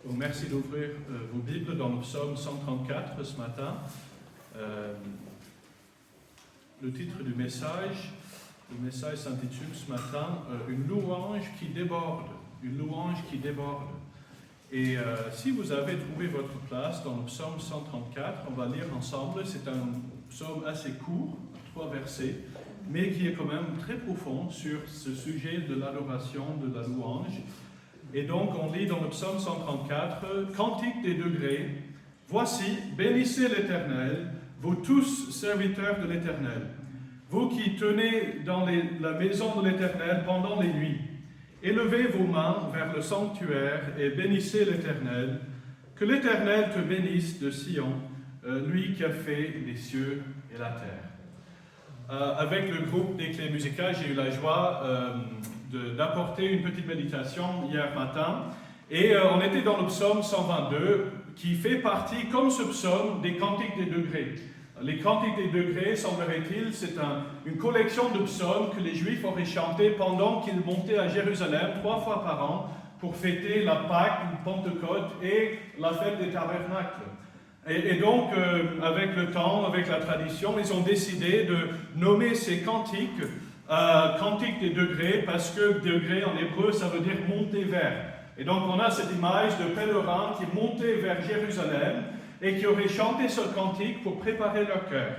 Donc, merci d'ouvrir vos Bibles dans le psaume 134 ce matin. Le titre du message s'intitule ce matin « Une louange qui déborde ». Une louange qui déborde. Et si vous avez trouvé votre place dans le psaume 134, on va lire ensemble. C'est un psaume assez court, 3 versets, mais qui est quand même très profond sur ce sujet de l'adoration, de la louange. Et donc, on lit dans le psaume 134, « Cantique des degrés, voici, bénissez l'Éternel, vous tous serviteurs de l'Éternel, vous qui tenez dans la maison de l'Éternel pendant les nuits. Élevez vos mains vers le sanctuaire et bénissez l'Éternel. Que l'Éternel te bénisse de Sion, lui qui a fait les cieux et la terre. » Avec le groupe des clés musicales, j'ai eu la joie d'apporter une petite méditation hier matin. Et on était dans le psaume 122, qui fait partie, comme ce psaume, des cantiques des degrés. Les cantiques des degrés, semblerait-il, c'est une collection de psaumes que les Juifs auraient chantés pendant qu'ils montaient à Jérusalem 3 fois par an pour fêter la Pâque, la Pentecôte et la fête des tabernacles. Et donc, avec le temps, avec la tradition, ils ont décidé de nommer ces cantiques cantiques des degrés, parce que degré en hébreu, ça veut dire monter vers. Et donc, on a cette image de pèlerins qui montaient vers Jérusalem et qui auraient chanté ce cantique pour préparer leur cœur.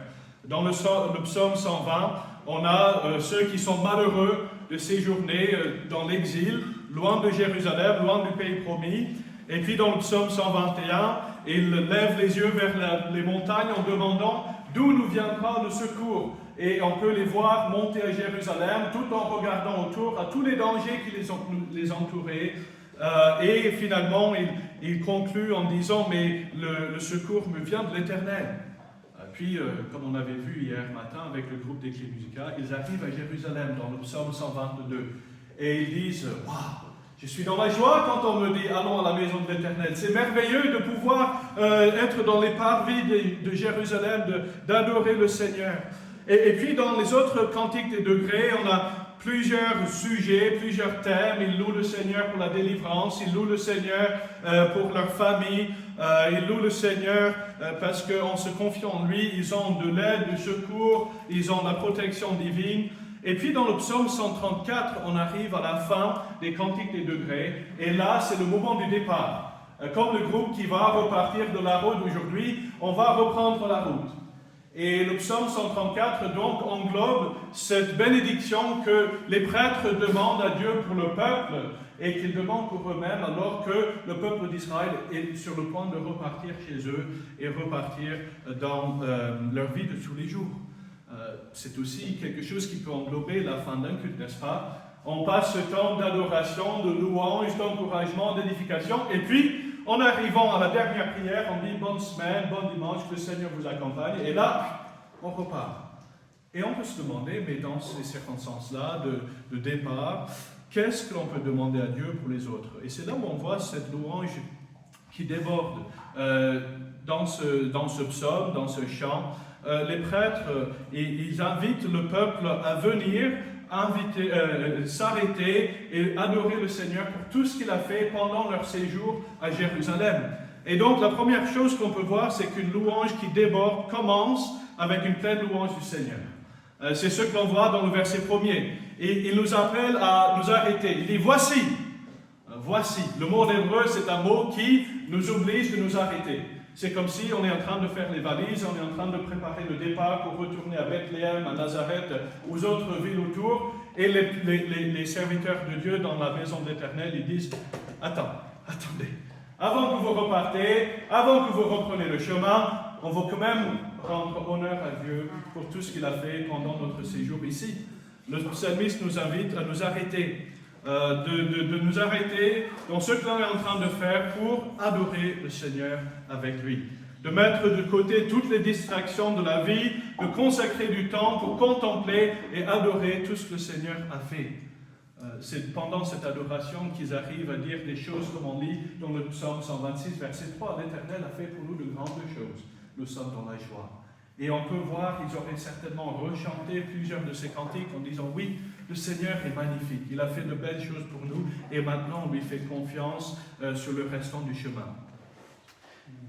Dans le psaume 120, on a ceux qui sont malheureux de séjourner dans l'exil, loin de Jérusalem, loin du pays promis. Et puis dans le psaume 121, ils lèvent les yeux vers les montagnes en demandant d'où nous viendra le secours. Et on peut les voir monter à Jérusalem tout en regardant autour à tous les dangers qui les entouraient. Et finalement, il conclut en disant « Mais le secours me vient de l'Éternel ». Puis, comme on avait vu hier matin avec le groupe des clés musicales, ils arrivent à Jérusalem dans le psaume 122. Et ils disent « Waouh, je suis dans la joie quand on me dit « Allons à la maison de l'Éternel ». C'est merveilleux de pouvoir être dans les parvis de Jérusalem, d'adorer le Seigneur. Et puis, dans les autres cantiques des degrés, on a plusieurs sujets, plusieurs thèmes. Ils louent le Seigneur pour la délivrance, ils louent le Seigneur pour leur famille, ils louent le Seigneur parce qu'en se confiant en lui, ils ont de l'aide, du secours, ils ont la protection divine. Et puis dans le psaume 134, on arrive à la fin des cantiques des degrés, et là, c'est le moment du départ. Comme le groupe qui va repartir de la route aujourd'hui, on va reprendre la route. Et le psaume 134 donc englobe cette bénédiction que les prêtres demandent à Dieu pour le peuple et qu'ils demandent pour eux-mêmes alors que le peuple d'Israël est sur le point de repartir chez eux et repartir dans leur vie de tous les jours. C'est aussi quelque chose qui peut englober la fin d'un culte, n'est-ce pas? On passe ce temps d'adoration, de louange, d'encouragement, d'édification, et puis en arrivant à la dernière prière, on dit « Bonne semaine, bon dimanche, que le Seigneur vous accompagne ». Et là, on repart. Et on peut se demander, mais dans ces circonstances-là de départ, qu'est-ce que l'on peut demander à Dieu pour les autres? Et c'est là où on voit cette louange qui déborde dans ce psaume, dans ce chant. Les prêtres, ils invitent le peuple à venir s'arrêter et adorer le Seigneur pour tout ce qu'il a fait pendant leur séjour à Jérusalem. Et donc la première chose qu'on peut voir, c'est qu'une louange qui déborde commence avec une pleine louange du Seigneur. C'est ce que l'on voit dans le verset 1er. Et il nous appelle à nous arrêter. Il dit « Voici ». Voici. Le mot hébreu, c'est un mot qui nous oblige de nous arrêter. C'est comme si on est en train de faire les valises, on est en train de préparer le départ pour retourner à Bethléem, à Nazareth, aux autres villes autour. Et les serviteurs de Dieu dans la maison de l'Éternel, ils disent « Attendez, avant que vous repartez, avant que vous repreniez le chemin, on va quand même rendre honneur à Dieu pour tout ce qu'il a fait pendant notre séjour ici. » Le psalmiste nous invite à nous arrêter. De nous arrêter dans ce que l'on est en train de faire pour adorer le Seigneur avec lui. De mettre de côté toutes les distractions de la vie, de consacrer du temps pour contempler et adorer tout ce que le Seigneur a fait. C'est pendant cette adoration qu'ils arrivent à dire des choses comme on lit dans le psaume 126, verset 3. « L'Éternel a fait pour nous de grandes choses. Nous sommes dans la joie. » Et on peut voir qu'ils auraient certainement rechanté plusieurs de ces cantiques en disant « Oui, Le Seigneur est magnifique. Il a fait de belles choses pour nous et maintenant on lui fait confiance sur le restant du chemin.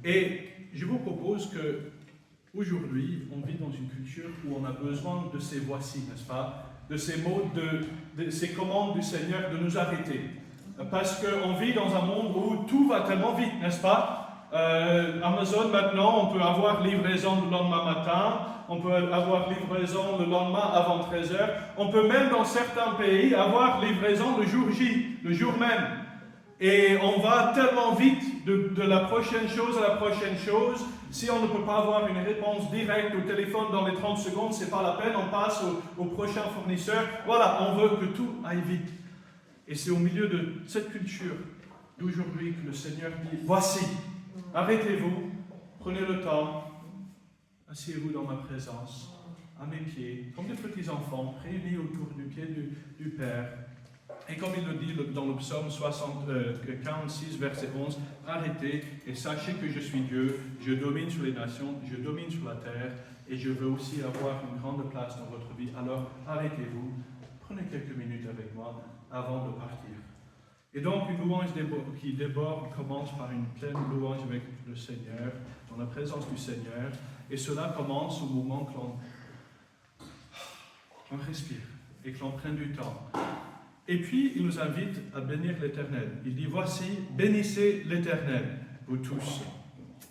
Et je vous propose que aujourd'hui, on vit dans une culture où on a besoin de ces voici, n'est-ce pas? De ces mots, de ces commandes du Seigneur de nous arrêter. Parce qu'on vit dans un monde où tout va tellement vite, n'est-ce pas? Amazon, maintenant, on peut avoir livraison le lendemain matin, on peut avoir livraison le lendemain avant 13h, on peut même dans certains pays avoir livraison le jour J, le jour même. Et on va tellement vite de la prochaine chose à la prochaine chose. Si on ne peut pas avoir une réponse directe au téléphone dans les 30 secondes, ce n'est pas la peine, on passe au prochain fournisseur. Voilà, on veut que tout aille vite. Et c'est au milieu de cette culture d'aujourd'hui que le Seigneur dit, voici, arrêtez-vous, prenez le temps, asseyez-vous dans ma présence, à mes pieds, comme des petits enfants, réunis autour du pied du Père. Et comme il le dit dans le psaume 46, verset 11, arrêtez et sachez que je suis Dieu, je domine sur les nations, je domine sur la terre, et je veux aussi avoir une grande place dans votre vie. Alors arrêtez-vous, prenez quelques minutes avec moi avant de partir. Et donc une louange qui déborde commence par une pleine louange avec le Seigneur, dans la présence du Seigneur, et cela commence au moment que l'on respire et que l'on prenne du temps. Et puis, il nous invite à bénir l'Éternel. Il dit, voici, bénissez l'Éternel, vous tous.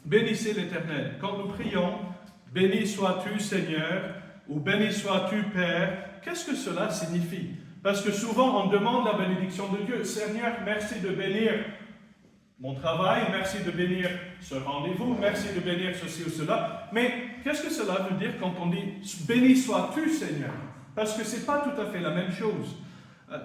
Bénissez l'Éternel. Quand nous prions, béni sois-tu Seigneur, ou béni sois-tu Père, qu'est-ce que cela signifie? Parce que souvent, on demande la bénédiction de Dieu. Seigneur, merci de bénir mon travail, merci de bénir ce rendez-vous, merci de bénir ceci ou cela. Mais qu'est-ce que cela veut dire quand on dit, béni sois-tu Seigneur? Parce que ce n'est pas tout à fait la même chose.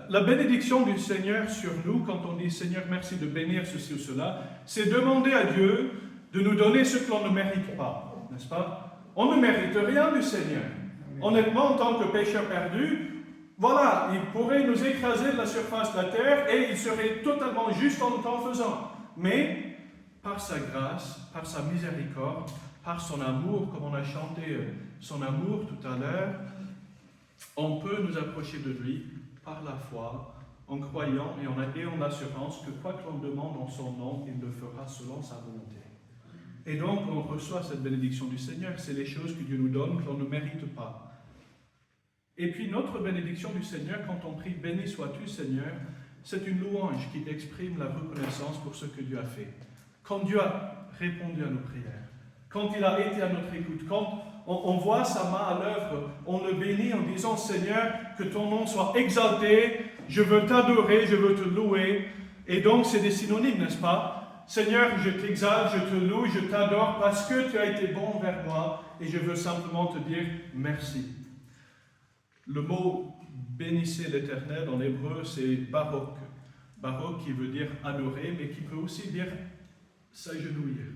La bénédiction du Seigneur sur nous, quand on dit « Seigneur, merci de bénir ceci ou cela », c'est demander à Dieu de nous donner ce que l'on ne mérite pas, n'est-ce pas? On ne mérite rien du Seigneur. Honnêtement, en tant que pécheur perdu, voilà, il pourrait nous écraser de la surface de la terre et il serait totalement juste en temps faisant. Mais, par sa grâce, par sa miséricorde, par son amour, comme on a chanté son amour tout à l'heure, on peut nous approcher de lui par la foi, en croyant et en assurance que quoi que l'on demande en son nom, il le fera selon sa volonté. Et donc, on reçoit cette bénédiction du Seigneur. C'est les choses que Dieu nous donne, que l'on ne mérite pas. Et puis, notre bénédiction du Seigneur, quand on prie « Béni sois-tu, Seigneur », c'est une louange qui exprime la reconnaissance pour ce que Dieu a fait. Quand Dieu a répondu à nos prières, quand il a été à notre écoute, quand on voit sa main à l'œuvre, on le bénit en disant « Seigneur, que ton nom soit exalté, je veux t'adorer, je veux te louer ». Et donc c'est des synonymes, n'est-ce pas? Seigneur, je t'exalte, je te loue, je t'adore parce que tu as été bon envers moi et je veux simplement te dire merci. Le mot « bénissez l'Éternel » en hébreu, c'est « baroque ». Baroque qui veut dire « adorer », mais qui peut aussi dire « s'agenouiller ».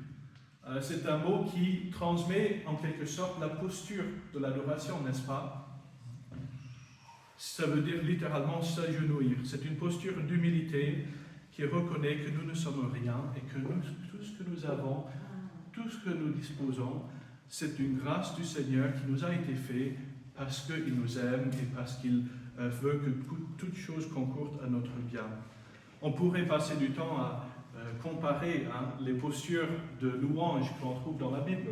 C'est un mot qui transmet en quelque sorte la posture de l'adoration, n'est-ce pas? Ça veut dire littéralement s'agenouiller. C'est une posture d'humilité qui reconnaît que nous ne sommes rien et que tout ce que nous avons, tout ce que nous disposons, c'est une grâce du Seigneur qui nous a été faite parce qu'il nous aime et parce qu'il veut que toute chose concourt à notre bien. On pourrait passer du temps à comparer les postures de louange que l'on trouve dans la Bible.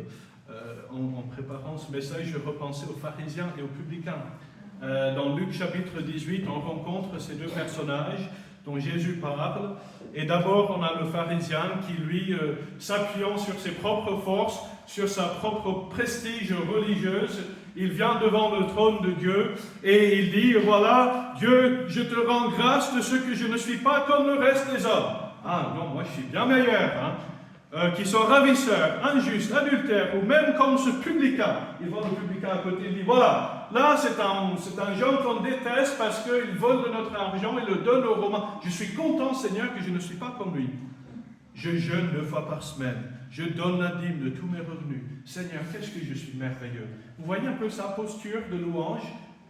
En préparant ce message, je repensais aux pharisiens et aux publicains. Dans Luc chapitre 18, on rencontre ces deux personnages dont Jésus parle. Et d'abord, on a le pharisien qui, lui, s'appuyant sur ses propres forces, sur sa propre prestige religieuse, il vient devant le trône de Dieu et il dit, voilà, Dieu, je te rends grâce de ce que je ne suis pas comme le reste des hommes. Ah non, moi je suis bien meilleur, qui sont ravisseurs, injustes, adultères, ou même comme ce publicain. Il voit le publicain à côté, il dit, voilà, là c'est un genre qu'on déteste parce qu'il vole de notre argent et le donne aux Romains. Je suis content, Seigneur, que je ne suis pas comme lui. Je jeûne 2 fois par semaine, je donne la dîme de tous mes revenus. Seigneur, qu'est-ce que je suis merveilleux. Vous voyez un peu sa posture de louange?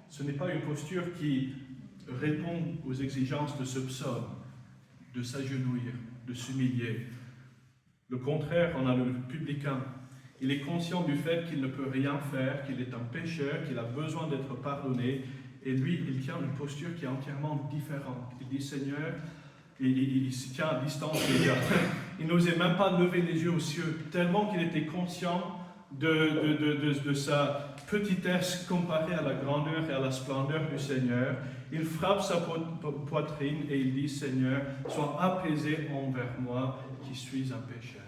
Ce n'est pas une posture qui répond aux exigences de ce psaume, de s'agenouiller, de s'humilier. Le contraire, on a le publicain. Il est conscient du fait qu'il ne peut rien faire, qu'il est un pécheur, qu'il a besoin d'être pardonné, Et lui, il tient une posture qui est entièrement différente. Il dit Seigneur, il se tient à distance déjà. Il n'osait même pas lever les yeux aux cieux, tellement qu'il était conscient de sa petitesse comparée à la grandeur et à la splendeur du Seigneur. Il frappe sa poitrine et il dit Seigneur, sois apaisé envers moi qui suis un pécheur.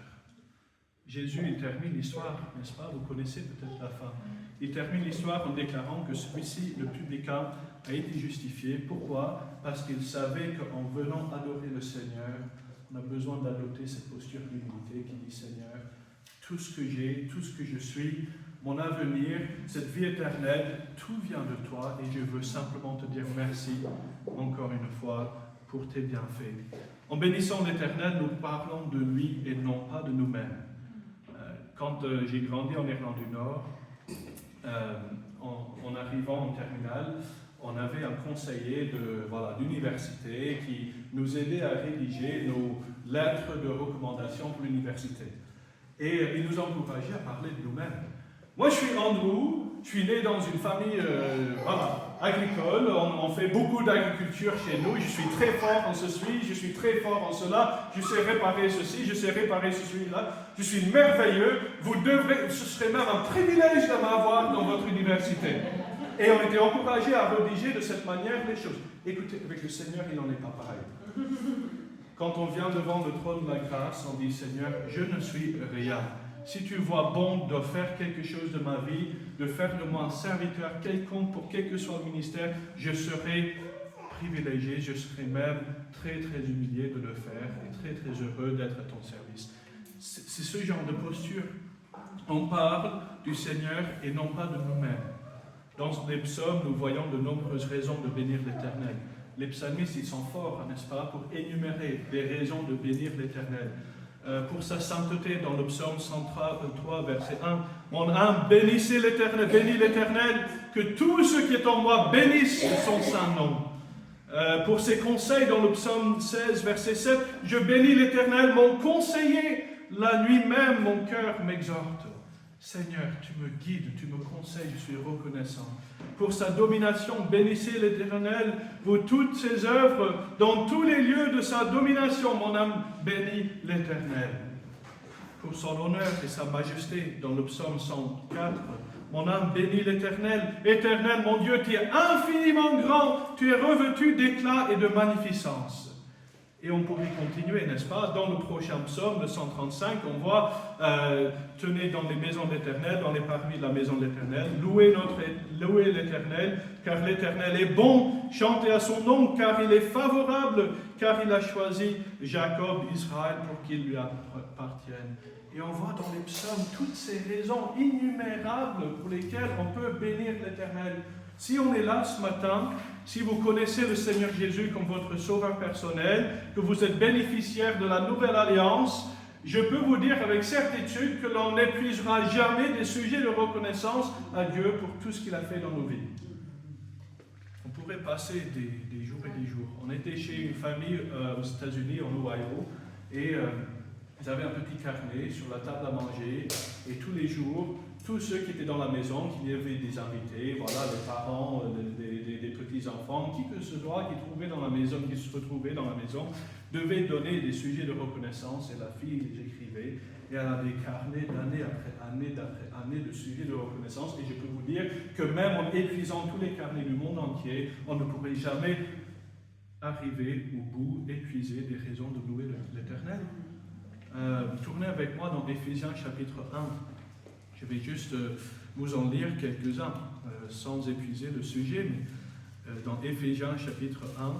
Jésus, il termine l'histoire, n'est-ce pas? Vous connaissez peut-être la fin. Il termine l'histoire en déclarant que celui-ci, le publicain, a été justifié. Pourquoi? Parce qu'il savait qu'en venant adorer le Seigneur, on a besoin d'adopter cette posture d'humilité qui dit Seigneur, tout ce que j'ai, tout ce que je suis, mon avenir, cette vie éternelle, tout vient de toi et je veux simplement te dire merci encore une fois pour tes bienfaits. En bénissant l'Éternel, nous parlons de lui et non pas de nous-mêmes. Quand j'ai grandi en Irlande du Nord, en arrivant en terminale, on avait un conseiller d'université qui nous aidait à rédiger nos lettres de recommandation pour l'université. Et il nous encourageait à parler de nous-mêmes. Moi, je suis Andrew, je suis né dans une famille agricole, on fait beaucoup d'agriculture chez nous, je suis très fort en ceci, je suis très fort en cela, je sais réparer ceci, je sais réparer celui-là, je suis merveilleux, ce serait même un privilège de m'avoir dans votre université. Et on était encouragés à rédiger de cette manière les choses. Écoutez, avec le Seigneur, il n'en est pas pareil. Quand on vient devant le trône de la grâce, on dit Seigneur, je ne suis rien. Si tu vois bon de faire quelque chose de ma vie, de faire de moi un serviteur quelconque pour quel que soit le ministère, je serai privilégié, je serai même très très humilié de le faire et très très heureux d'être à ton service. C'est ce genre de posture. On parle du Seigneur et non pas de nous-mêmes. Dans les psaumes, nous voyons de nombreuses raisons de bénir l'Éternel. Les psalmistes, ils sont forts, n'est-ce pas, pour énumérer des raisons de bénir l'Éternel. Pour sa sainteté, dans le psaume 103, verset 1, mon âme bénissez l'Éternel, bénis l'Éternel, que tout ce qui est en moi bénisse son saint nom. Pour ses conseils, dans le psaume 16, verset 7, je bénis l'Éternel, mon conseiller, la nuit même mon cœur m'exhorte. Seigneur, tu me guides, tu me conseilles, je suis reconnaissant. Pour sa domination, bénissez l'Éternel, vous toutes ses œuvres, dans tous les lieux de sa domination, mon âme bénit l'Éternel. Pour son honneur et sa majesté, dans le psaume 104, mon âme bénit l'Éternel. Éternel, mon Dieu, tu es infiniment grand, tu es revêtu d'éclat et de magnificence. Et on pourrait continuer, n'est-ce pas? Dans le prochain psaume, le 135, on voit tenez dans les maisons de l'Éternel, dans les parvis de la maison de l'Éternel, louez l'Éternel, car l'Éternel est bon, chantez à son nom, car il est favorable, car il a choisi Jacob, Israël, pour qu'il lui appartienne. Et on voit dans les psaumes toutes ces raisons innumérables pour lesquelles on peut bénir l'Éternel. Si on est là ce matin, si vous connaissez le Seigneur Jésus comme votre sauveur personnel, que vous êtes bénéficiaire de la nouvelle alliance, je peux vous dire avec certitude que l'on n'épuisera jamais des sujets de reconnaissance à Dieu pour tout ce qu'il a fait dans nos vies. On pourrait passer des jours et des jours. On était chez une famille aux États-Unis, en Ohio, et ils avaient un petit carnet sur la table à manger, et tous les jours, tous ceux qui étaient dans la maison, qu'il y avait des invités, voilà, les parents, des petits-enfants, qui que ce soit qui se retrouvait dans la maison, devaient donner des sujets de reconnaissance, et la fille les écrivait, et elle avait des carnets d'année après année de sujets de reconnaissance, et je peux vous dire que même en épuisant tous les carnets du monde entier, on ne pourrait jamais arriver au bout, épuiser des raisons de louer l'Éternel. Tournez avec moi dans Éphésiens chapitre 1. Je vais juste vous en lire quelques-uns, sans épuiser le sujet, mais dans Éphésiens chapitre 1,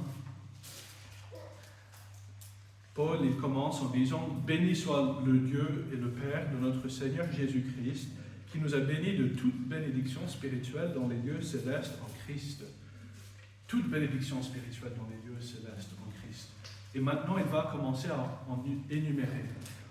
Paul il commence en disant « Béni soit le Dieu et le Père de notre Seigneur Jésus-Christ, qui nous a bénis de toute bénédiction spirituelle dans les lieux célestes en Christ. » Toute bénédiction spirituelle dans les lieux célestes en Christ. Et maintenant, il va commencer à en énumérer.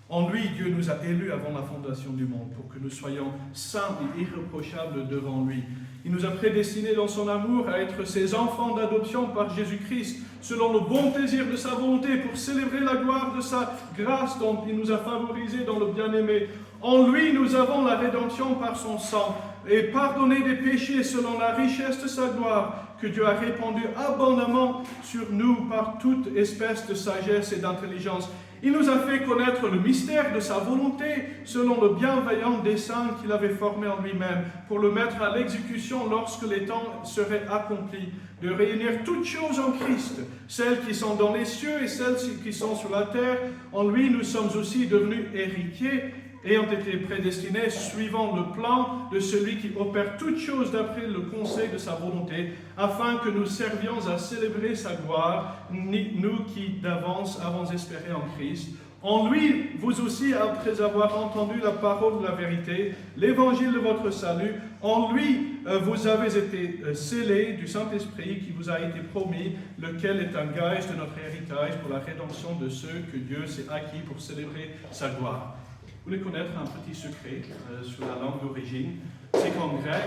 En lui, Dieu nous a élus avant la fondation du monde pour que nous soyons saints et irréprochables devant lui. Il nous a prédestinés dans son amour à être ses enfants d'adoption par Jésus-Christ, selon le bon plaisir de sa volonté, pour célébrer la gloire de sa grâce dont il nous a favorisés dans le bien-aimé. En lui, nous avons la rédemption par son sang, et pardonner des péchés selon la richesse de sa gloire, que Dieu a répandu abondamment sur nous par toute espèce de sagesse et d'intelligence. Il nous a fait connaître le mystère de sa volonté, selon le bienveillant dessein qu'il avait formé en lui-même, pour le mettre à l'exécution lorsque les temps seraient accomplis, de réunir toutes choses en Christ, celles qui sont dans les cieux et celles qui sont sur la terre. En lui, nous sommes aussi devenus héritiers, ayant été prédestinés, suivant le plan de celui qui opère toutes choses d'après le conseil de sa volonté, afin que nous servions à célébrer sa gloire, nous qui d'avance avons espéré en Christ. En lui, vous aussi, après avoir entendu la parole de la vérité, l'évangile de votre salut, en lui, vous avez été scellés du Saint-Esprit qui vous a été promis, lequel est un gage de notre héritage pour la rédemption de ceux que Dieu s'est acquis pour célébrer sa gloire. Vous voulez connaître un petit secret sur la langue d'origine, c'est qu'en grec,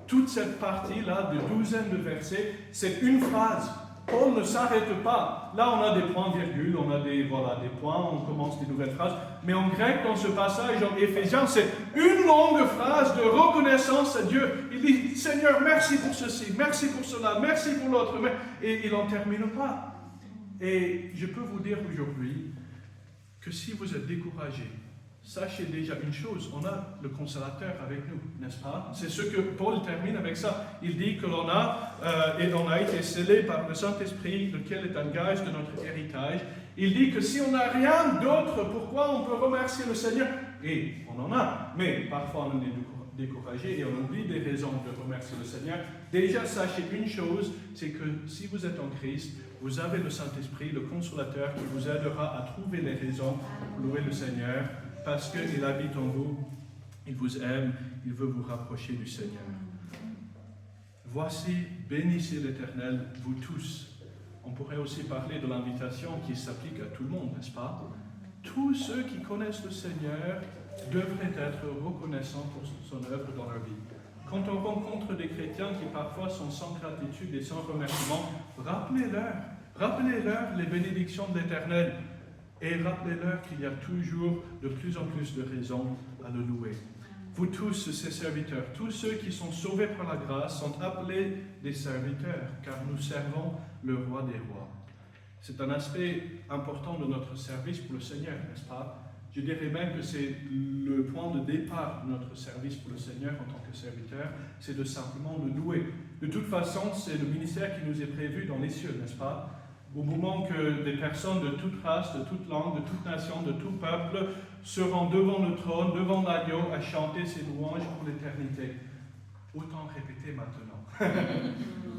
toute cette partie-là de douzaine de versets, c'est une phrase. Paul ne s'arrête pas. Là, on a des points-virgules, on a des points, on commence des nouvelles phrases. Mais en grec, dans ce passage en Éphésiens, c'est une longue phrase de reconnaissance à Dieu. Il dit, Seigneur, merci pour ceci, merci pour cela, merci pour l'autre. Et il n'en termine pas. Et je peux vous dire aujourd'hui que si vous êtes découragé, sachez déjà une chose, on a le consolateur avec nous, n'est-ce pas? C'est ce que Paul termine avec ça. Il dit que l'on a été scellés par le Saint-Esprit, lequel est un gage de notre héritage. Il dit que si on n'a rien d'autre, pourquoi on peut remercier le Seigneur? Et on en a, mais parfois on est découragé et on oublie des raisons de remercier le Seigneur. Déjà, sachez une chose, c'est que si vous êtes en Christ, vous avez le Saint-Esprit, le consolateur, qui vous aidera à trouver les raisons pour louer le Seigneur. Parce qu'il habite en vous, il vous aime, il veut vous rapprocher du Seigneur. Voici, bénissez l'Éternel, vous tous. On pourrait aussi parler de l'invitation qui s'applique à tout le monde, n'est-ce pas? Tous ceux qui connaissent le Seigneur devraient être reconnaissants pour son œuvre dans leur vie. Quand on rencontre des chrétiens qui parfois sont sans gratitude et sans remerciement, rappelez-leur les bénédictions de l'Éternel. Et rappelez-leur qu'il y a toujours de plus en plus de raisons à le louer. Vous tous, ses serviteurs, tous ceux qui sont sauvés par la grâce, sont appelés des serviteurs, car nous servons le roi des rois. C'est un aspect important de notre service pour le Seigneur, n'est-ce pas? Je dirais même que c'est le point de départ de notre service pour le Seigneur en tant que serviteur, c'est de simplement le louer. De toute façon, c'est le ministère qui nous est prévu dans les cieux, n'est-ce pas? Au moment que des personnes de toute race, de toute langue, de toute nation, de tout peuple seront devant le trône, devant l'agneau, à chanter ses louanges pour l'éternité. Autant répéter maintenant.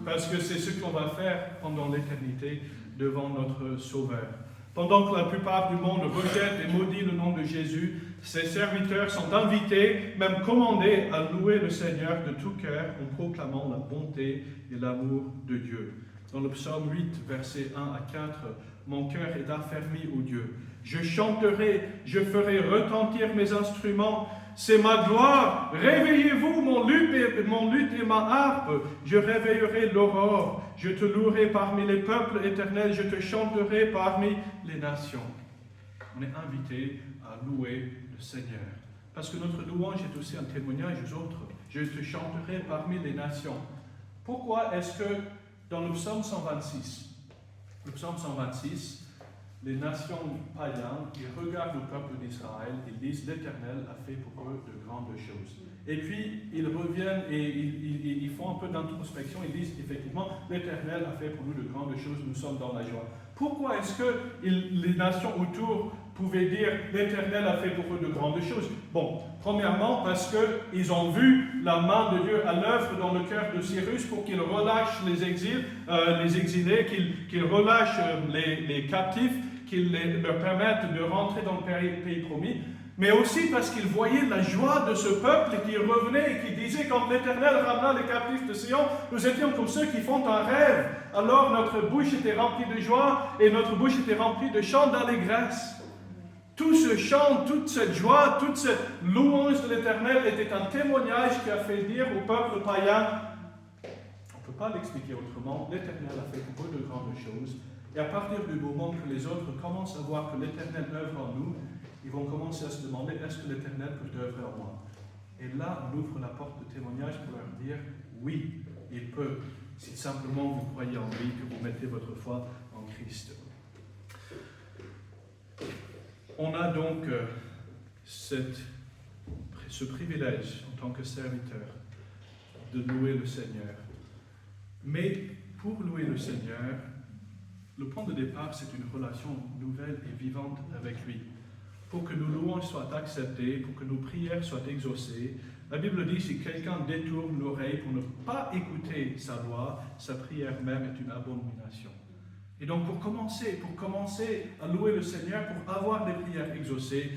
Parce que c'est ce qu'on va faire pendant l'éternité devant notre Sauveur. Pendant que la plupart du monde rejette et maudit le nom de Jésus, ses serviteurs sont invités, même commandés, à louer le Seigneur de tout cœur en proclamant la bonté et l'amour de Dieu. Dans le psaume 8, versets 1 à 4, « Mon cœur est affermi, ô Dieu. Je chanterai, je ferai retentir mes instruments. C'est ma gloire. Réveillez-vous, mon luth et ma harpe. Je réveillerai l'aurore. Je te louerai parmi les peuples éternels. Je te chanterai parmi les nations. » On est invité à louer le Seigneur. Parce que notre louange est aussi un témoignage aux autres. Je te chanterai parmi les nations. Pourquoi est-ce que dans le psaume 126, les nations païennes, ils regardent le peuple d'Israël, ils disent « L'Éternel a fait pour eux de grandes choses ». Et puis, ils reviennent et ils font un peu d'introspection, ils disent effectivement « L'Éternel a fait pour nous de grandes choses, nous sommes dans la joie ». Pourquoi est-ce que les nations autour pouvaient dire « L'Éternel a fait pour eux de grandes choses ». Bon, premièrement parce qu'ils ont vu la main de Dieu à l'œuvre dans le cœur de Cyrus pour qu'il relâche les exilés, qu'il relâche les captifs, qu'il leur permette de rentrer dans le pays promis. Mais aussi parce qu'ils voyaient la joie de ce peuple qui revenait et qui disait, quand l'Éternel ramena les captifs de Sion, nous étions comme ceux qui font un rêve. Alors notre bouche était remplie de joie et notre bouche était remplie de chants d'allégresse. Tout ce chant, toute cette joie, toute cette louange de l'Éternel était un témoignage qui a fait dire au peuple païen, on ne peut pas l'expliquer autrement, l'Éternel a fait beaucoup de grandes choses. Et à partir du moment que les autres commencent à voir que l'Éternel œuvre en nous, ils vont commencer à se demander, est-ce que l'Éternel peut œuvrer en moi? Et là, on ouvre la porte de témoignage pour leur dire, oui, il peut. si simplement vous croyez en lui, que vous mettez votre foi en Christ. On a donc ce privilège en tant que serviteur de louer le Seigneur. Mais pour louer le Seigneur, le point de départ, c'est une relation nouvelle et vivante avec lui. Pour que nos louanges soient acceptées, pour que nos prières soient exaucées, la Bible dit, si quelqu'un détourne l'oreille pour ne pas écouter sa loi, sa prière même est une abomination. Et donc pour commencer à louer le Seigneur, pour avoir des prières exaucées,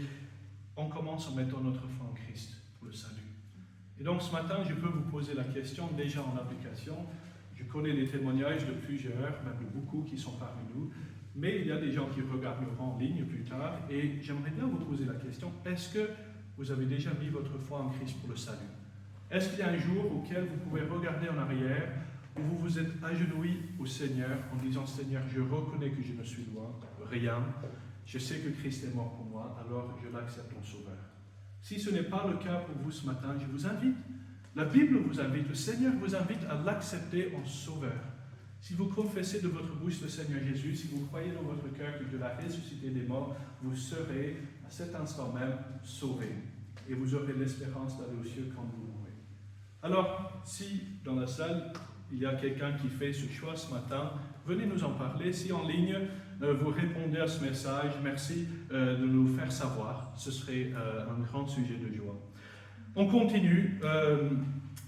on commence en mettant notre foi en Christ pour le salut. Et donc ce matin, je peux vous poser la question, déjà en application. Je connais des témoignages de plusieurs, même de beaucoup qui sont parmi nous, mais il y a des gens qui regarderont en ligne plus tard, et j'aimerais bien vous poser la question, est-ce que vous avez déjà mis votre foi en Christ pour le salut? Est-ce qu'il y a un jour auquel vous pouvez regarder en arrière, où vous vous êtes agenouillé au Seigneur en disant, Seigneur, je reconnais que je ne suis rien, je sais que Christ est mort pour moi, alors je l'accepte en sauveur. Si ce n'est pas le cas pour vous ce matin, je vous invite, la Bible vous invite, le Seigneur vous invite à l'accepter en sauveur. Si vous confessez de votre bouche le Seigneur Jésus, si vous croyez dans votre cœur que Dieu l'a ressuscité des morts, vous serez à cet instant même sauvés. Et vous aurez l'espérance d'aller aux cieux quand vous mourrez. Alors, si dans la salle, il y a quelqu'un qui fait ce choix ce matin, venez nous en parler. Si en ligne, vous répondez à ce message, merci de nous faire savoir. Ce serait un grand sujet de joie. On continue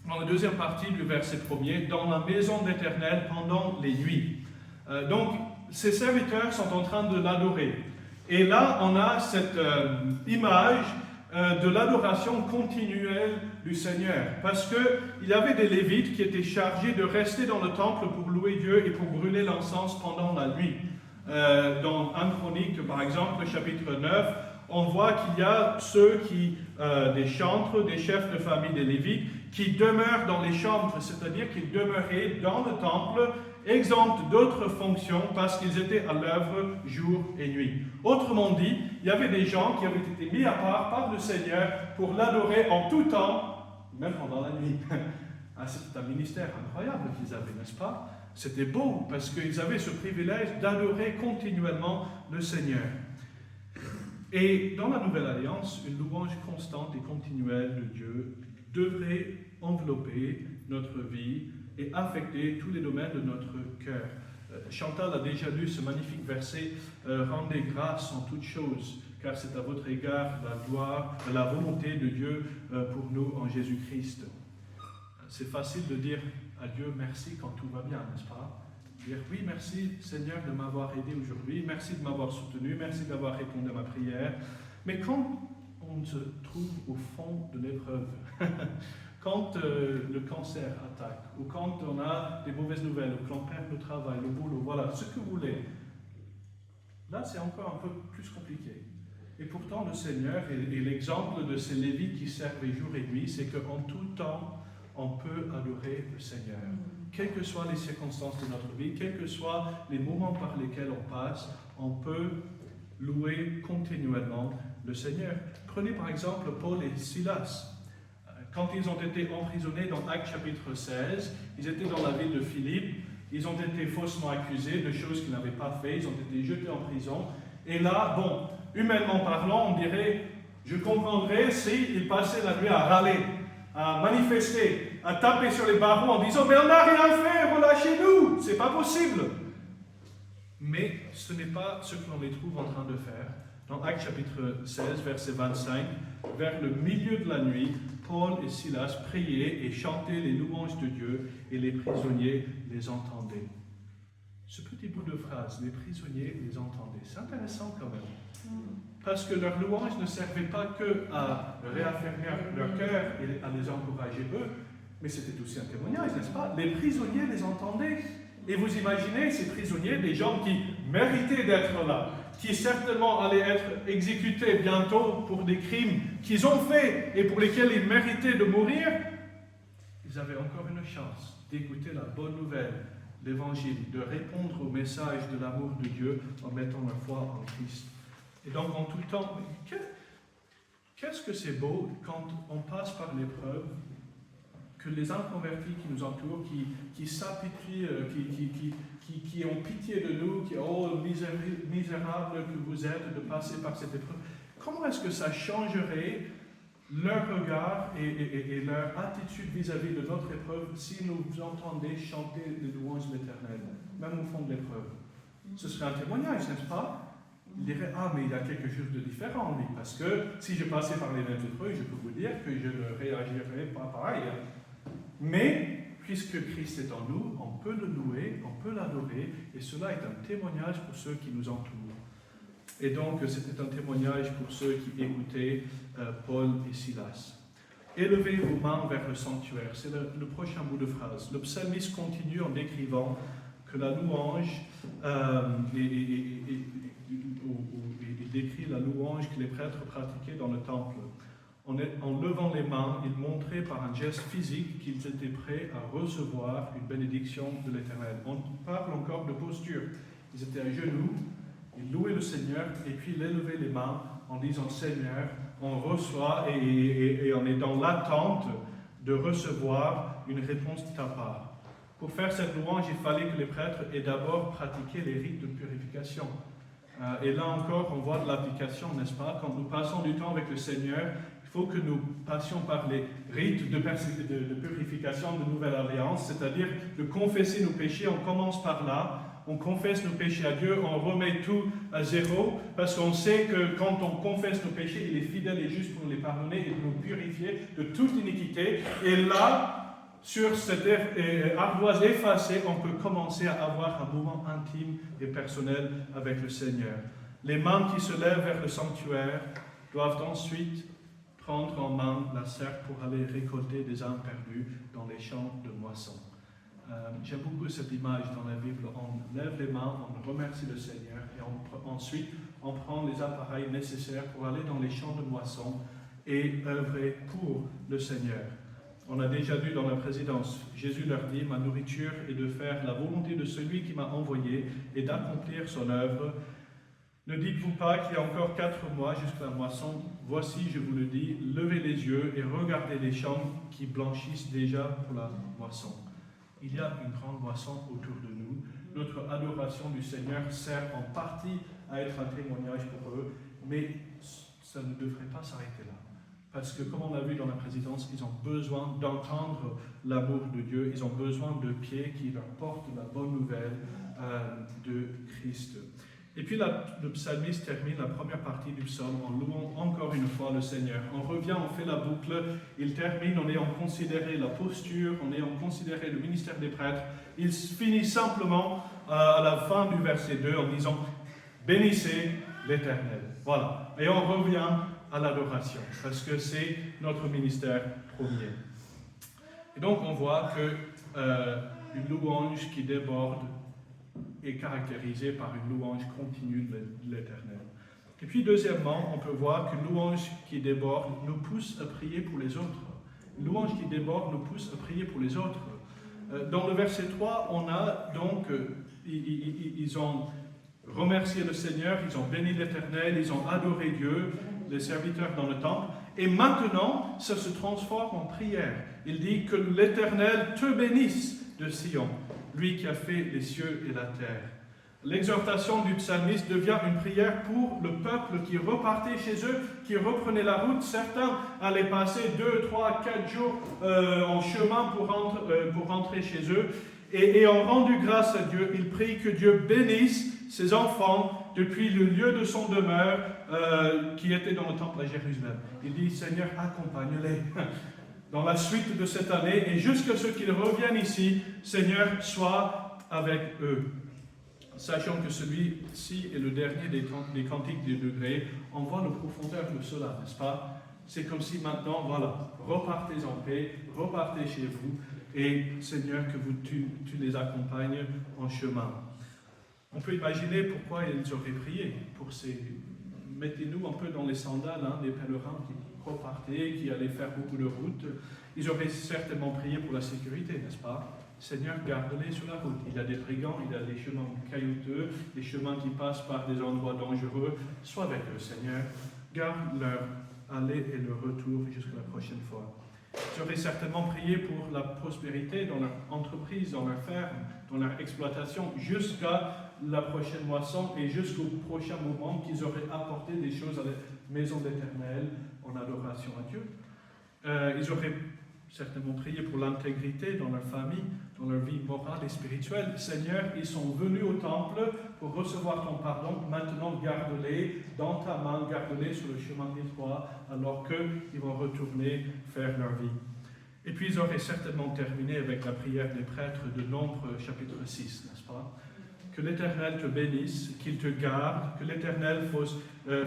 dans la deuxième partie du verset 1er, dans la maison d'Éternel pendant les nuits. Donc, ces serviteurs sont en train de l'adorer. Et là, on a cette image de l'adoration continuelle du Seigneur. Parce qu'il y avait des Lévites qui étaient chargés de rester dans le temple pour louer Dieu et pour brûler l'encens pendant la nuit. Dans 1 Chronique, par exemple, chapitre 9, on voit qu'il y a ceux des chantres, des chefs de famille des Lévites, qui demeurent dans les chambres, c'est-à-dire qu'ils demeuraient dans le temple, exempts d'autres fonctions parce qu'ils étaient à l'œuvre jour et nuit. Autrement dit, il y avait des gens qui avaient été mis à part par le Seigneur pour l'adorer en tout temps, même pendant la nuit. C'était un ministère incroyable qu'ils avaient, n'est-ce pas? C'était beau parce qu'ils avaient ce privilège d'adorer continuellement le Seigneur. Et dans la Nouvelle Alliance, une louange constante et continuelle de Dieu devrait envelopper notre vie et affecter tous les domaines de notre cœur. Chantal a déjà lu ce magnifique verset « Rendez grâce en toutes choses, car c'est à votre égard la gloire, la volonté de Dieu pour nous en Jésus-Christ. » C'est facile de dire à Dieu merci quand tout va bien, n'est-ce pas? Dire oui, merci Seigneur de m'avoir aidé aujourd'hui, merci de m'avoir soutenu, merci d'avoir répondu à ma prière. Mais quand on se trouve au fond de l'épreuve, quand le cancer attaque, ou quand on a des mauvaises nouvelles, ou quand on perd le travail, le boulot, voilà, ce que vous voulez, là c'est encore un peu plus compliqué. Et pourtant le Seigneur, et l'exemple de ces Lévites qui servaient jour et nuit, c'est qu'en tout temps, on peut adorer le Seigneur. Quelles que soient les circonstances de notre vie, quels que soient les moments par lesquels on passe, on peut louer continuellement le Seigneur. Prenez par exemple Paul et Silas. Quand ils ont été emprisonnés dans Actes chapitre 16, ils étaient dans la ville de Philippe, ils ont été faussement accusés de choses qu'ils n'avaient pas fait, ils ont été jetés en prison. Et là, bon, humainement parlant, on dirait, je comprendrais s'ils passaient la nuit à râler, à manifester, à taper sur les barreaux en disant « Mais on n'a rien fait, relâchez-nous !» C'est pas possible. Mais ce n'est pas ce que l'on les trouve en train de faire. Dans Actes chapitre 16, verset 25, vers le milieu de la nuit, Paul et Silas priaient et chantaient les louanges de Dieu et les prisonniers les entendaient. Ce petit bout de phrase, les prisonniers les entendaient, c'est intéressant quand même. Parce que leur louange ne servait pas que à réaffirmer leur cœur et à les encourager eux, mais c'était aussi un témoignage, n'est-ce pas? Les prisonniers les entendaient. Et vous imaginez ces prisonniers, des gens qui méritaient d'être là, qui certainement allaient être exécutés bientôt pour des crimes qu'ils ont faits et pour lesquels ils méritaient de mourir, ils avaient encore une chance d'écouter la bonne nouvelle, l'évangile, de répondre au message de l'amour de Dieu en mettant leur foi en Christ. Et donc en tout temps, qu'est-ce que c'est beau quand on passe par l'épreuve que les inconvertis qui nous entourent, qui s'apitoient, qui ont pitié de nous, qui oh misérables que vous êtes de passer par cette épreuve, comment est-ce que ça changerait leur regard et leur attitude vis-à-vis de notre épreuve si nous entendez chanter les louanges de l'Éternel, même au fond de l'épreuve? Ce serait un témoignage, n'est-ce pas? Il dirait, ah, mais il y a quelque chose de différent en lui, parce que si je passais par les mêmes épreuves, je peux vous dire que je ne réagirais pas pareil. Mais, puisque Christ est en nous, on peut le louer, on peut l'adorer, et cela est un témoignage pour ceux qui nous entourent. Et donc, c'était un témoignage pour ceux qui écoutaient Paul et Silas. Élevez vos mains vers le sanctuaire, c'est le prochain bout de phrase. Le psalmiste continue en décrivant que la louange, il décrit la louange que les prêtres pratiquaient dans le temple. En levant les mains, ils montraient par un geste physique qu'ils étaient prêts à recevoir une bénédiction de l'Éternel. On parle encore de posture. Ils étaient à genoux, ils louaient le Seigneur, et puis ils élevaient les mains en disant « Seigneur, on reçoit et on est dans l'attente de recevoir une réponse de ta part. » Pour faire cette louange, il fallait que les prêtres aient d'abord pratiqué les rites de purification. Et là encore, on voit de l'application, n'est-ce pas? Quand nous passons du temps avec le Seigneur, il faut que nous passions par les rites de purification de Nouvelle Alliance, c'est-à-dire de confesser nos péchés. On commence par là, on confesse nos péchés à Dieu, on remet tout à zéro, parce qu'on sait que quand on confesse nos péchés, il est fidèle et juste pour nous les pardonner et de nous purifier de toute iniquité. Et là, sur cette ardoise effacée, on peut commencer à avoir un moment intime et personnel avec le Seigneur. Les mains qui se lèvent vers le sanctuaire doivent ensuite prendre en main la serpe pour aller récolter des âmes perdues dans les champs de moisson. J'aime beaucoup cette image dans la Bible. On lève les mains, on remercie le Seigneur et ensuite on prend les appareils nécessaires pour aller dans les champs de moisson et œuvrer pour le Seigneur. On a déjà lu dans la présidence, Jésus leur dit, ma nourriture est de faire la volonté de celui qui m'a envoyé et d'accomplir son œuvre. Ne dites-vous pas qu'il y a encore 4 mois jusqu'à la moisson? Voici, je vous le dis, levez les yeux et regardez les champs qui blanchissent déjà pour la moisson. Il y a une grande moisson autour de nous. Notre adoration du Seigneur sert en partie à être un témoignage pour eux, mais ça ne devrait pas s'arrêter là. Parce que, comme on l'a vu dans la présidence, ils ont besoin d'entendre l'amour de Dieu, ils ont besoin de pieds qui leur portent la bonne nouvelle de Christ. Et puis le psalmiste termine la première partie du psaume en louant encore une fois le Seigneur. On revient, on fait la boucle, il termine en ayant considéré la posture, en ayant considéré le ministère des prêtres. Il finit simplement à la fin du verset 2 en disant « Bénissez l'Éternel ». Voilà, et on revient à l'adoration, parce que c'est notre ministère premier. Et donc on voit qu'une louange qui déborde est caractérisée par une louange continue de l'Éternel. Et puis deuxièmement, on peut voir qu'une louange qui déborde nous pousse à prier pour les autres. Une louange qui déborde nous pousse à prier pour les autres. Dans le verset 3, on a donc, ils ont remercié le Seigneur, ils ont béni l'Éternel, ils ont adoré Dieu, les serviteurs dans le temple, et maintenant, ça se transforme en prière. Il dit que l'Éternel te bénisse de Sion, lui qui a fait les cieux et la terre. L'exhortation du psalmiste devient une prière pour le peuple qui repartait chez eux, qui reprenait la route. Certains allaient passer 2, 3, 4 jours en chemin pour rentrer chez eux. Et ayant rendu grâce à Dieu, il prie que Dieu bénisse ses enfants depuis le lieu de son demeure qui était dans le temple à Jérusalem. Il dit, Seigneur, accompagne-les dans la suite de cette année et jusqu'à ce qu'ils reviennent ici, Seigneur, sois avec eux. Sachant que celui-ci est le dernier des cantiques des degrés, on voit la profondeur de cela, n'est-ce pas? C'est comme si maintenant, voilà, repartez en paix, repartez chez vous, et Seigneur, que tu les accompagnes en chemin. On peut imaginer pourquoi ils auraient prié pour ces... Mettez-nous un peu dans les sandales des pèlerins qui repartaient, qui allaient faire beaucoup de route. Ils auraient certainement prié pour la sécurité, n'est-ce pas? Seigneur, garde-les sur la route. Il y a des brigands, il y a des chemins caillouteux, des chemins qui passent par des endroits dangereux. Sois avec eux, Seigneur. Garde leur aller et leur retour jusqu'à la prochaine fois. Ils auraient certainement prié pour la prospérité dans leur entreprise, dans leur ferme, dans leur exploitation, jusqu'à la prochaine moisson et jusqu'au prochain moment qu'ils auraient apporté des choses à la maison d'Éternel en adoration à Dieu. Ils auraient certainement prié pour l'intégrité dans leur famille, dans leur vie morale et spirituelle. Seigneur, ils sont venus au temple pour recevoir ton pardon. Maintenant, garde-les dans ta main, garde-les sur le chemin étroit, alors qu'ils vont retourner faire leur vie. Et puis, ils auraient certainement terminé avec la prière des prêtres de Nombre, chapitre 6, n'est-ce pas? Que l'Éternel te bénisse, qu'il te garde, que l'Éternel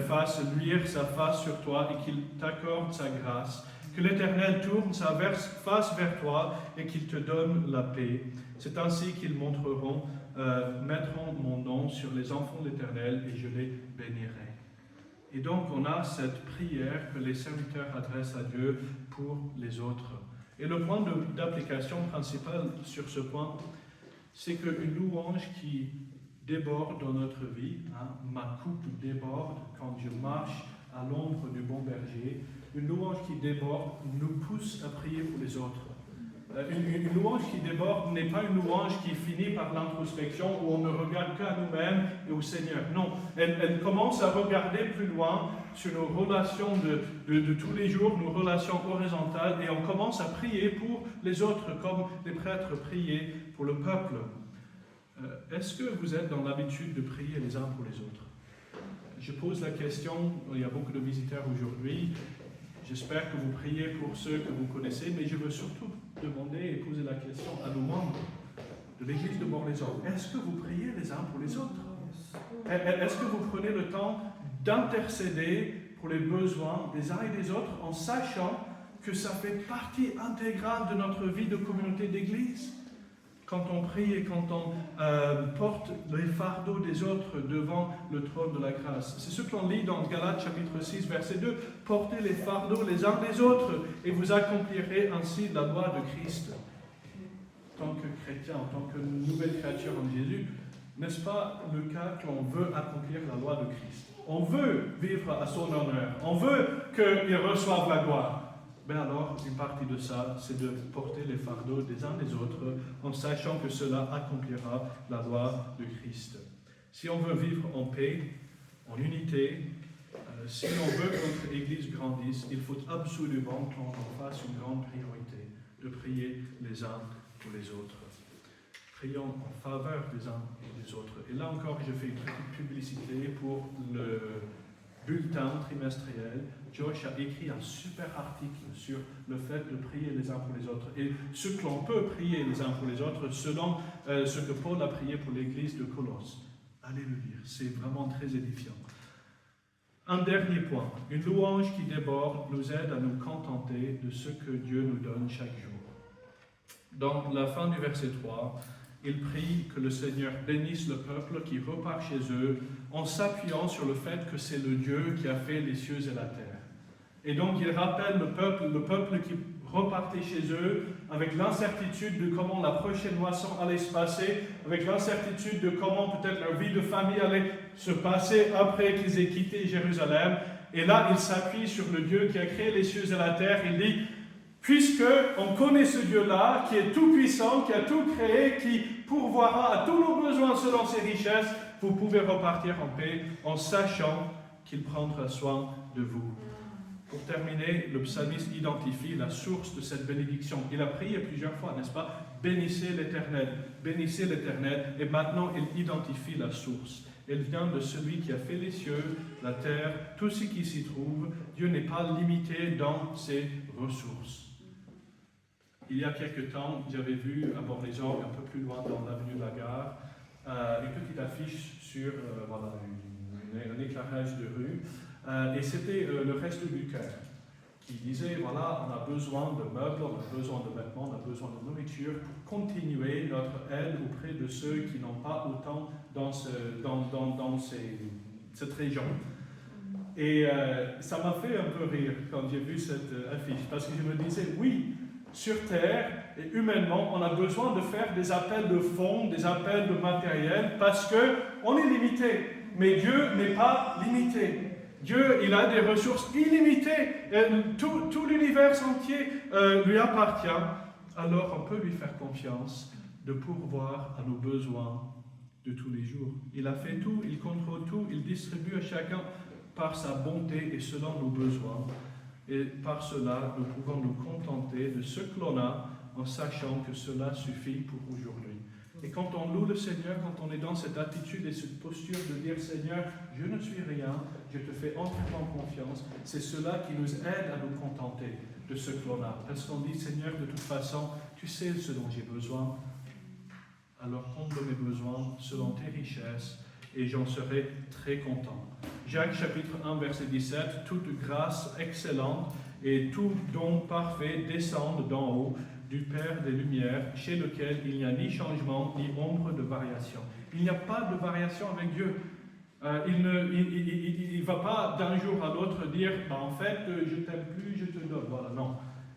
fasse luire sa face sur toi et qu'il t'accorde sa grâce. Que l'Éternel tourne sa face vers toi et qu'il te donne la paix. C'est ainsi qu'ils mettront mon nom sur les enfants de l'Éternel et je les bénirai. Et donc on a cette prière que les serviteurs adressent à Dieu pour les autres. Et le point d'application principal sur ce point, c'est qu'une louange qui déborde dans notre vie, ma coupe déborde quand je marche à l'ombre du bon berger. Une louange qui déborde nous pousse à prier pour les autres. Une louange qui déborde n'est pas une louange qui finit par l'introspection où on ne regarde qu'à nous-mêmes et au Seigneur. Non, elle commence à regarder plus loin sur nos relations de tous les jours, nos relations horizontales, et on commence à prier pour les autres comme les prêtres priaient pour le peuple. Est-ce que vous êtes dans l'habitude de prier les uns pour les autres? Je pose la question, il y a beaucoup de visiteurs aujourd'hui. J'espère que vous priez pour ceux que vous connaissez, mais je veux surtout demander et poser la question à nos membres de l'Église de Morlaison. Est-ce que vous priez les uns pour les autres? Est-ce que vous prenez le temps d'intercéder pour les besoins des uns et des autres en sachant que ça fait partie intégrale de notre vie de communauté d'Église? Quand on prie et quand on porte les fardeaux des autres devant le trône de la grâce. C'est ce qu'on lit dans Galates chapitre 6, verset 2. Portez les fardeaux les uns des autres et vous accomplirez ainsi la loi de Christ. En tant que chrétien, en tant que nouvelle créature en Jésus, n'est-ce pas le cas qu'on veut accomplir la loi de Christ? On veut vivre à son honneur. On veut qu'il reçoive la gloire. Ben alors, une partie de ça, c'est de porter les fardeaux des uns des autres en sachant que cela accomplira la loi de Christ. Si on veut vivre en paix, en unité, si on veut que notre Église grandisse, il faut absolument qu'on en fasse une grande priorité de prier les uns pour les autres. Prions en faveur des uns et des autres. Et là encore, je fais une petite publicité pour le bulletin trimestriel. Josh a écrit un super article sur le fait de prier les uns pour les autres et ce que l'on peut prier les uns pour les autres selon ce que Paul a prié pour l'église de Colosse. Allez le lire, c'est vraiment très édifiant. Un dernier point, une louange qui déborde nous aide à nous contenter de ce que Dieu nous donne chaque jour. Dans la fin du verset 3, il prie que le Seigneur bénisse le peuple qui repart chez eux en s'appuyant sur le fait que c'est le Dieu qui a fait les cieux et la terre. Et donc il rappelle le peuple qui repartait chez eux avec l'incertitude de comment la prochaine moisson allait se passer, avec l'incertitude de comment peut-être leur vie de famille allait se passer après qu'ils aient quitté Jérusalem. Et là, il s'appuie sur le Dieu qui a créé les cieux et la terre. Il dit, puisque on connaît ce Dieu-là, qui est tout-puissant, qui a tout créé, qui pourvoira à tous nos besoins selon ses richesses, vous pouvez repartir en paix en sachant qu'il prendra soin de vous. Pour terminer, le psalmiste identifie la source de cette bénédiction. Il a prié plusieurs fois, n'est-ce pas? Bénissez l'Éternel, et maintenant il identifie la source. Elle vient de celui qui a fait les cieux, la terre, tout ce qui s'y trouve. Dieu n'est pas limité dans ses ressources. Il y a quelque temps, j'avais vu à Bord-les-Orgues, un peu plus loin dans l'avenue de la Gare, une petite affiche sur un éclairage de rue. Et c'était le Resto du Cœur qui disait, voilà, on a besoin de meubles, on a besoin de vêtements, on a besoin de nourriture pour continuer notre aide auprès de ceux qui n'ont pas autant dans cette région. Et ça m'a fait un peu rire quand j'ai vu cette affiche, parce que je me disais, oui, sur Terre et humainement, on a besoin de faire des appels de fonds, des appels de matériel, parce qu'on est limité. Mais Dieu n'est pas limité. Dieu, il a des ressources illimitées. Tout l'univers entier lui appartient. Alors on peut lui faire confiance de pourvoir à nos besoins de tous les jours. Il a fait tout, il contrôle tout, il distribue à chacun par sa bonté et selon nos besoins. Et par cela, nous pouvons nous contenter de ce que l'on a en sachant que cela suffit pour aujourd'hui. Et quand on loue le Seigneur, quand on est dans cette attitude et cette posture de dire « Seigneur, je ne suis rien, je te fais entièrement confiance », c'est cela qui nous aide à nous contenter de ce que l'on a. Parce qu'on dit « Seigneur, de toute façon, tu sais ce dont j'ai besoin, alors comble mes besoins selon tes richesses, et j'en serai très content. » Jacques chapitre 1, verset 17, « Toute grâce excellente et tout don parfait descendent d'en haut, du Père des Lumières, chez lequel il n'y a ni changement, ni ombre de variation. » Il n'y a pas de variation avec Dieu. Il ne va pas d'un jour à l'autre dire en fait, je t'aime plus, je te donne. Voilà, non.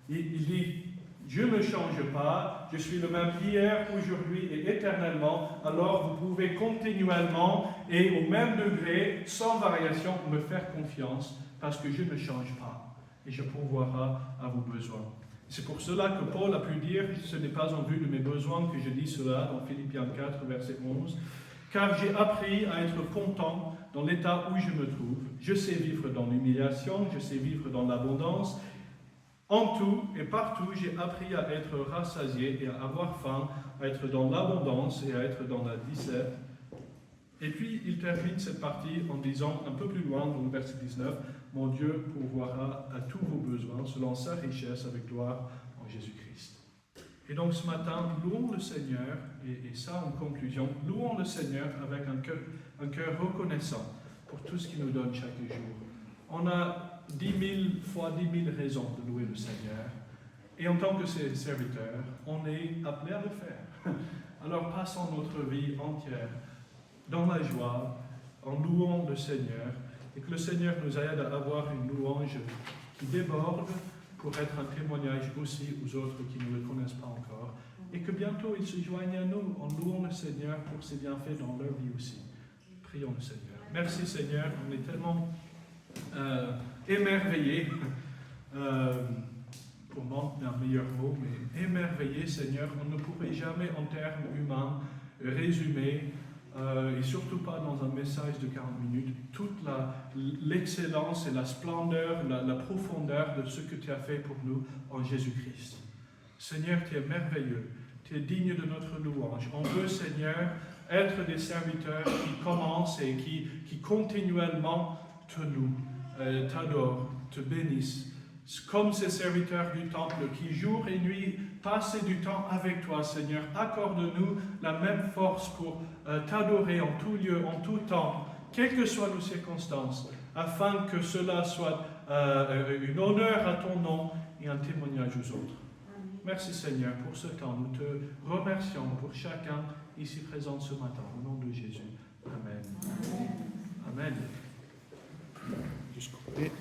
Il dit je ne change pas, je suis le même hier, aujourd'hui et éternellement. Alors vous pouvez continuellement et au même degré, sans variation, me faire confiance parce que je ne change pas et je pourvoirai à vos besoins. C'est pour cela que Paul a pu dire, ce n'est pas en vue de mes besoins que je dis cela, dans Philippiens 4, verset 11, « Car j'ai appris à être content dans l'état où je me trouve. Je sais vivre dans l'humiliation, je sais vivre dans l'abondance. En tout et partout, j'ai appris à être rassasié et à avoir faim, à être dans l'abondance et à être dans la disette. » Et puis, il termine cette partie en disant, un peu plus loin, dans le verset 19, « Mon Dieu pourvoira à tous vos besoins selon sa richesse avec gloire en Jésus-Christ. » Et donc ce matin, louons le Seigneur, et ça en conclusion, louons le Seigneur avec un cœur reconnaissant pour tout ce qu'il nous donne chaque jour. On a 10 000 fois 10 000 raisons de louer le Seigneur, et en tant que ses serviteurs, on est appelé à le faire. Alors passons notre vie entière dans la joie, en louant le Seigneur, et que le Seigneur nous aide à avoir une louange qui déborde pour être un témoignage aussi aux autres qui ne le connaissent pas encore, et que bientôt ils se joignent à nous en louant le Seigneur pour ses bienfaits dans leur vie aussi. Prions le Seigneur. Merci Seigneur, on est tellement émerveillés, pour manquer d'un meilleur mot, mais émerveillés Seigneur, on ne pourrait jamais en termes humains résumer et surtout pas dans un message de 40 minutes, toute l'excellence et la splendeur, la profondeur de ce que tu as fait pour nous en Jésus-Christ. Seigneur, tu es merveilleux, tu es digne de notre louange. On veut, Seigneur, être des serviteurs qui commencent et qui continuellement te louent, t'adorent, te bénissent. Comme ces serviteurs du temple qui, jour et nuit, passent du temps avec toi, Seigneur. Accorde-nous la même force pour t'adorer en tout lieu, en tout temps, quelles que soient nos circonstances, afin que cela soit un honneur à ton nom et un témoignage aux autres. Merci Seigneur pour ce temps. Nous te remercions pour chacun ici présent ce matin. Au nom de Jésus. Amen. Amen. Amen.